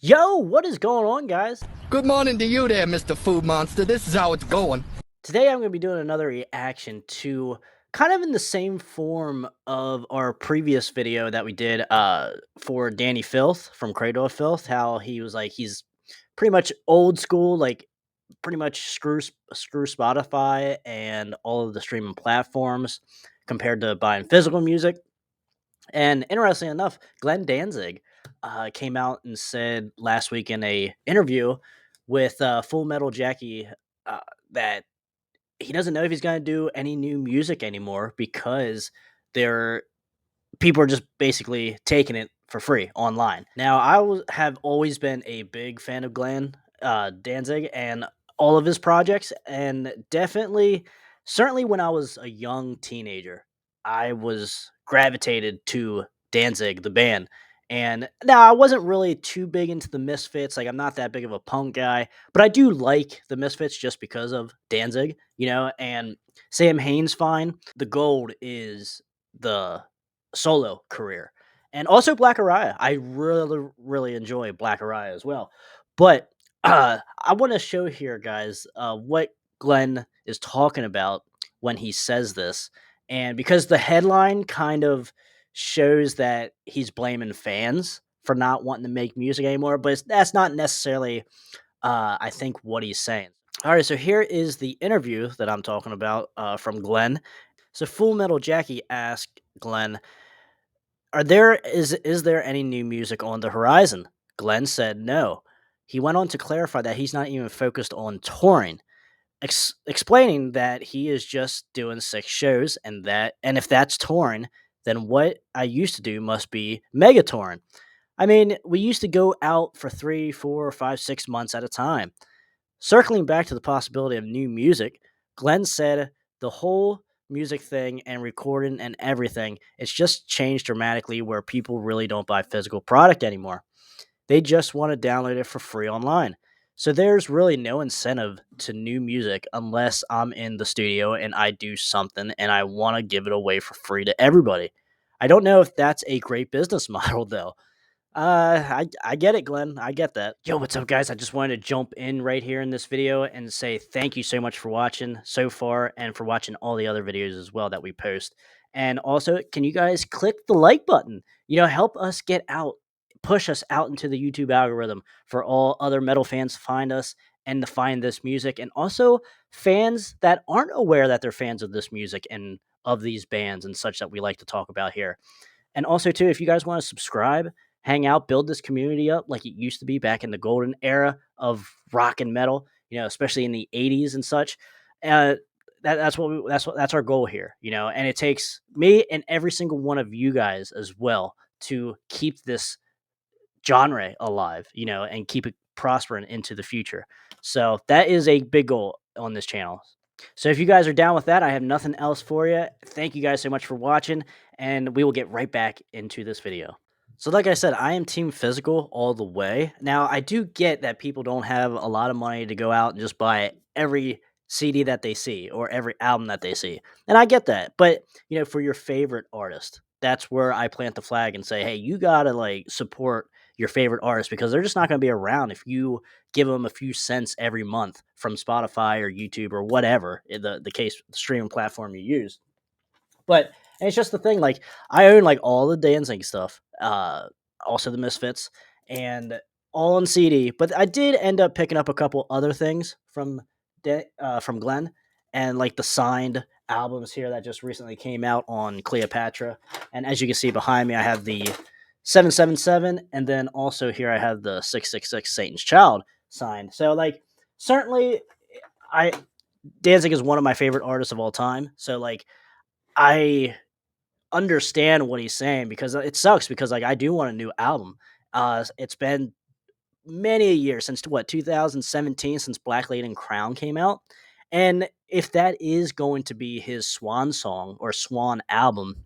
Yo, what is going on, guys? Good morning to you there, Mr. Food Monster. This is how it's going. Today I'm going to be doing another reaction to kind of in the same form of our previous video that we did for Danny Filth from Cradle of Filth, how he was like he's pretty much old school, like pretty much screw Spotify and all of the streaming platforms compared to buying physical music. And interestingly enough, Glenn Danzig came out and said last week in a interview with Full Metal Jackie that he doesn't know if he's going to do any new music anymore because they're people are just basically taking it for free online. Now, have always been a big fan of Glenn Danzig and all of his projects, and certainly when I was a young teenager, I was gravitated to Danzig, the band. And now I wasn't really too big into the Misfits. Like, I'm not that big of a punk guy, but I do like the Misfits just because of Danzig, and Samhain's fine. The gold is the solo career. And also Black Araya. I really, really enjoy Black Araya as well. But I want to show here, guys, what Glenn is talking about when he says this. And because the headline kind of shows that he's blaming fans for not wanting to make music anymore, but that's not necessarily, I think, what he's saying. All right, so here is the interview that I'm talking about from Glenn. So Full Metal Jackie asked Glenn, is there any new music on the horizon? Glenn said no. He went on to clarify that he's not even focused on touring, explaining that he is just doing 6 shows and if that's touring, then what I used to do must be mega touring. I mean, we used to go out for 3, 4, 5, 6 months at a time. Circling back to the possibility of new music, Glenn said the whole music thing and recording and everything, it's just changed dramatically where people really don't buy physical product anymore. They just want to download it for free online. So there's really no incentive to new music unless I'm in the studio and I do something and I want to give it away for free to everybody. I don't know if that's a great business model though. I get it, Glenn. I get that. Yo, what's up, guys? I just wanted to jump in right here in this video and say thank you so much for watching so far and for watching all the other videos as well that we post. And also, can you guys click the like button? Help us get out, push us out into the YouTube algorithm for all other metal fans to find us and to find this music. And also, fans that aren't aware that they're fans of this music and of these bands and such that we like to talk about here. And also, too, if you guys want to subscribe, hang out, build this community up like it used to be back in the golden era of rock and metal, especially in the 80s and such. Uh, that's our goal here, and it takes me and every single one of you guys as well to keep this genre alive, and keep it prospering into the future. So that is a big goal on this channel. So if you guys are down with that, I have nothing else for you. Thank you guys so much for watching, and we will get right back into this video. So like I said, I am team physical all the way. Now, I do get that people don't have a lot of money to go out and just buy every CD that they see or every album that they see. And I get that. But, for your favorite artist, that's where I plant the flag and say, "Hey, you got to like support your favorite artist because they're just not going to be around if you give them a few cents every month from Spotify or YouTube or whatever the case, the streaming platform you use." But and it's just the thing, like I own like all the Danzig stuff, also the Misfits, and all on CD. But I did end up picking up a couple other things from Glenn, and like the signed albums here that just recently came out on Cleopatra. And as you can see behind me, I have the 777, and then also here I have the 666 Satan's Child signed. So like certainly, I Danzig is one of my favorite artists of all time. So like I understand what he's saying because it sucks because like I do want a new album. It's been many a year since what 2017 since Black Lady and Crown came out, and if that is going to be his swan song or swan album,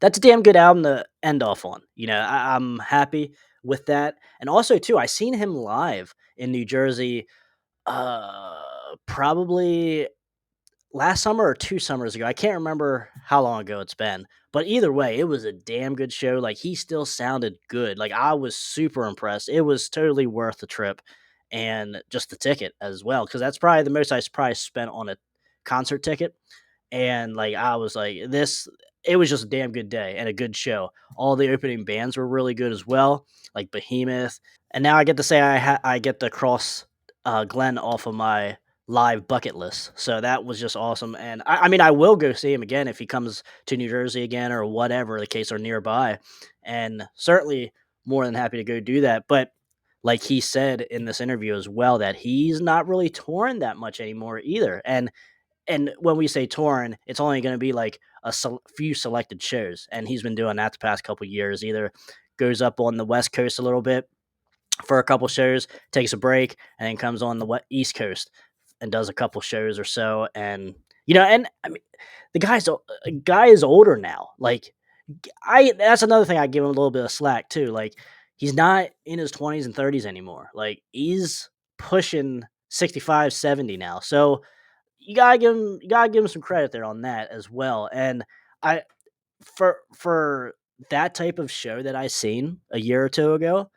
that's a damn good album to end off on. I'm happy with that, and also too, I seen him live in New Jersey, probably last summer or 2 summers ago. I can't remember how long ago it's been, But either way, it was a damn good show. Like he still sounded good. Like I was super impressed. It was totally worth the trip and just the ticket as well because that's probably the most I probably spent on a concert ticket. And like I was like this, it was just a damn good day and a good show. All the opening bands were really good as well, like Behemoth. And now I get to say I get to cross Glenn off of my live bucket list. So that was just awesome. And I mean, I will go see him again if he comes to New Jersey again or whatever the case or nearby. And certainly more than happy to go do that. But like he said in this interview as well, that he's not really touring that much anymore either. And when we say touring, it's only going to be like few selected shows. And he's been doing that the past couple years. Either goes up on the West Coast a little bit for a couple shows, takes a break, and then comes on the East Coast and does a couple shows or so. And and I mean, guy is older now. Like I that's another thing I give him a little bit of slack too. Like he's not in his 20s and 30s anymore. Like he's pushing 65, 70 now. So you gotta give him some credit there on that as well. And I for that type of show that I seen a year or two ago,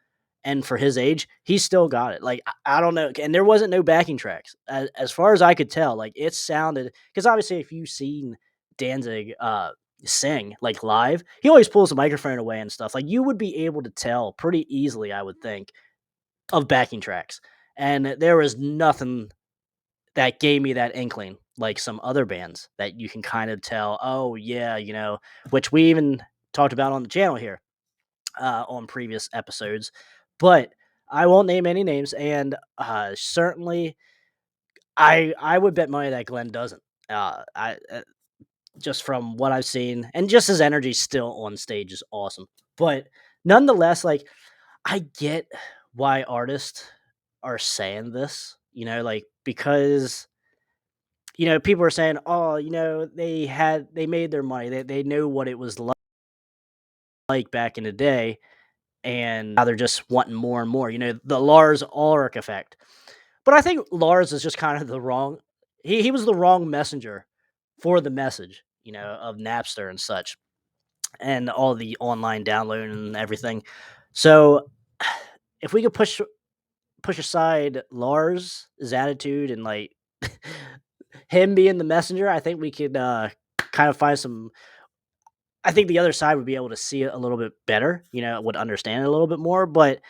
and for his age, he still got it. Like I don't know, and there wasn't no backing tracks as far as I could tell. Like it sounded because obviously if you've seen Danzig sing like live, he always pulls the microphone away and stuff. Like you would be able to tell pretty easily, I would think, of backing tracks, and there was nothing that gave me that inkling, like some other bands that you can kind of tell, oh yeah, which we even talked about on the channel here on previous episodes. But I won't name any names, and certainly I would bet money that Glenn doesn't. I just from what I've seen, and just his energy still on stage is awesome. But nonetheless, like I get why artists are saying this, like because people are saying, "Oh, they made their money. They know what it was like back in the day, and now they're just wanting more and more." The Lars Ulrich effect. But I think Lars is just kind of the wrong. He was the wrong messenger for the message, of Napster and such, and all the online download and everything. So, if we could push aside Lars' attitude and like him being the messenger, I think we could kind of find some. I think the other side would be able to see it a little bit better, would understand it a little bit more. But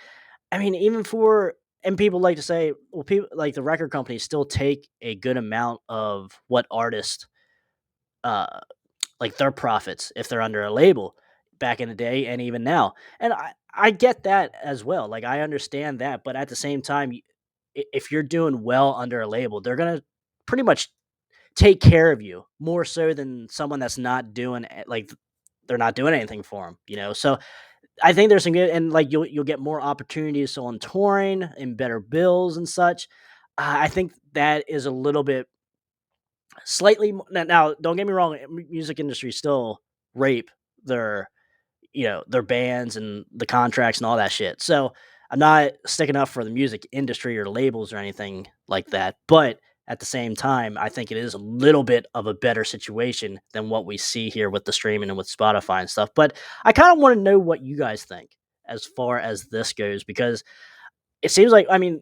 I mean, even for and people like to say, well, people like the record companies still take a good amount of what artists uh like their profits if they're under a label back in the day and even now. And I get that as well. Like I understand that, but at the same time, if you're doing well under a label, they're gonna pretty much take care of you more so than someone that's not doing like they're not doing anything for them. So I think there's some good and like you'll get more opportunities on touring and better bills and such. I think that is a little bit slightly now. Don't get me wrong, music industry still rape their their bands and the contracts and all that shit. So I'm not sticking up for the music industry or labels or anything like that. But at the same time, I think it is a little bit of a better situation than what we see here with the streaming and with Spotify and stuff. But I kind of want to know what you guys think as far as this goes, because it seems like, I mean,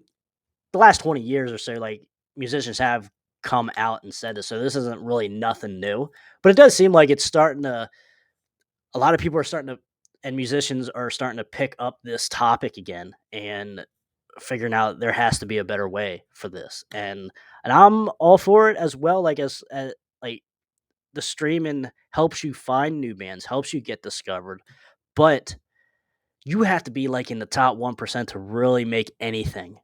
the last 20 years or so, like musicians have come out and said this. So this isn't really nothing new, but it does seem like it's starting to a lot of people are starting to and musicians are starting to pick up this topic again and figuring out there has to be a better way for this. And I'm all for it as well. Like as like the streaming helps you find new bands, helps you get discovered, but you have to be like in the top 1% to really make anything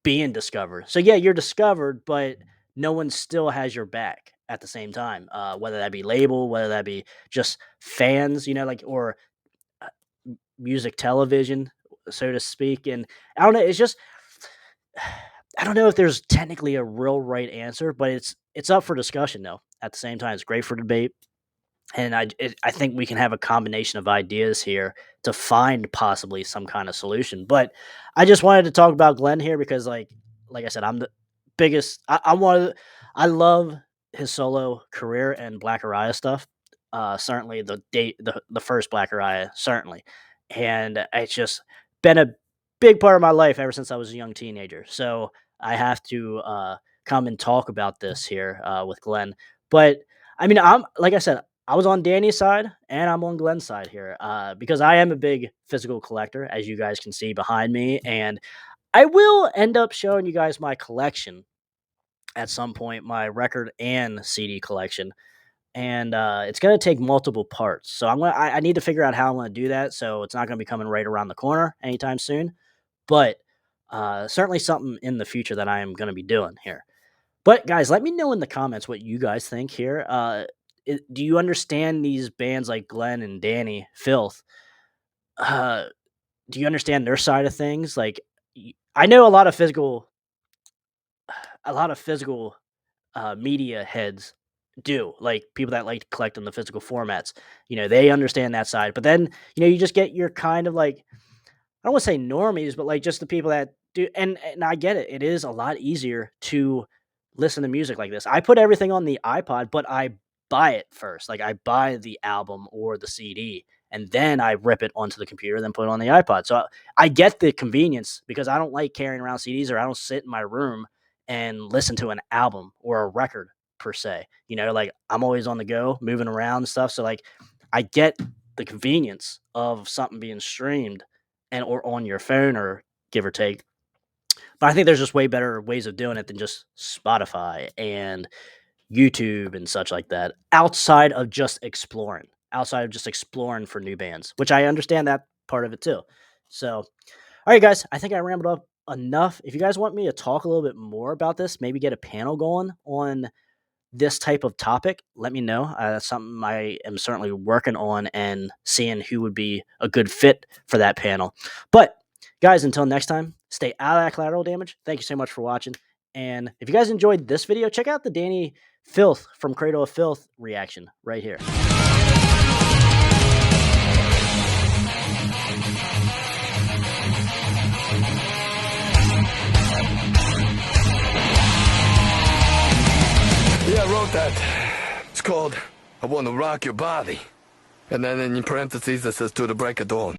being discovered. So yeah, you're discovered, but no one still has your back at the same time. Whether that be label, whether that be just fans, like or uh, music television, so to speak. And I don't know, it's just I don't know if there's technically a real right answer, but it's up for discussion though. At the same time, it's great for debate, and I think we can have a combination of ideas here to find possibly some kind of solution. But I just wanted to talk about Glenn here because like I said, I'm the biggest. I love his solo career and Black Araya stuff. certainly the first Black Uriah, certainly, and it's just been a big part of my life ever since I was a young teenager. So I have to come and talk about this here with Glenn. But I mean, I'm like I said, I was on Danny's side and I'm on Glenn's side here because I am a big physical collector, as you guys can see behind me, and I will end up showing you guys my collection at some point, my record and CD collection, and it's gonna take multiple parts. So I need to figure out how I'm gonna do that. So it's not gonna be coming right around the corner anytime soon, but certainly something in the future that I am gonna be doing here. But guys, let me know in the comments what you guys think here. Do you understand these bands like Glenn and Danny Filth? Uh, do you understand their side of things? Like, I know a lot of physical media heads do, like people that like to collect on the physical formats. They understand that side. But then, you just get your kind of like, I don't want to say normies, but like just the people that do. And I get it. It is a lot easier to listen to music like this. I put everything on the iPod, but I buy it first. Like I buy the album or the CD, and then I rip it onto the computer, then put it on the iPod. So I get the convenience because I don't like carrying around CDs, or I don't sit in my room and listen to an album or a record per se. Like I'm always on the go, moving around and stuff. So like I get the convenience of something being streamed and or on your phone or give or take. But I think there's just way better ways of doing it than just Spotify and YouTube and such like that. Outside of just exploring for new bands, which I understand that part of it too. So, all right, guys, I think I rambled up enough. If you guys want me to talk a little bit more about this, maybe get a panel going on this type of topic, let me know. That's something I am certainly working on and seeing who would be a good fit for that panel. But guys, until next time, stay out of that collateral damage. Thank you so much for watching. And if you guys enjoyed this video, check out the Danny Filth from Cradle of Filth reaction right here. Yeah, I wrote that. It's called I Want to Rock Your Body. And then in parentheses it says to the break of dawn.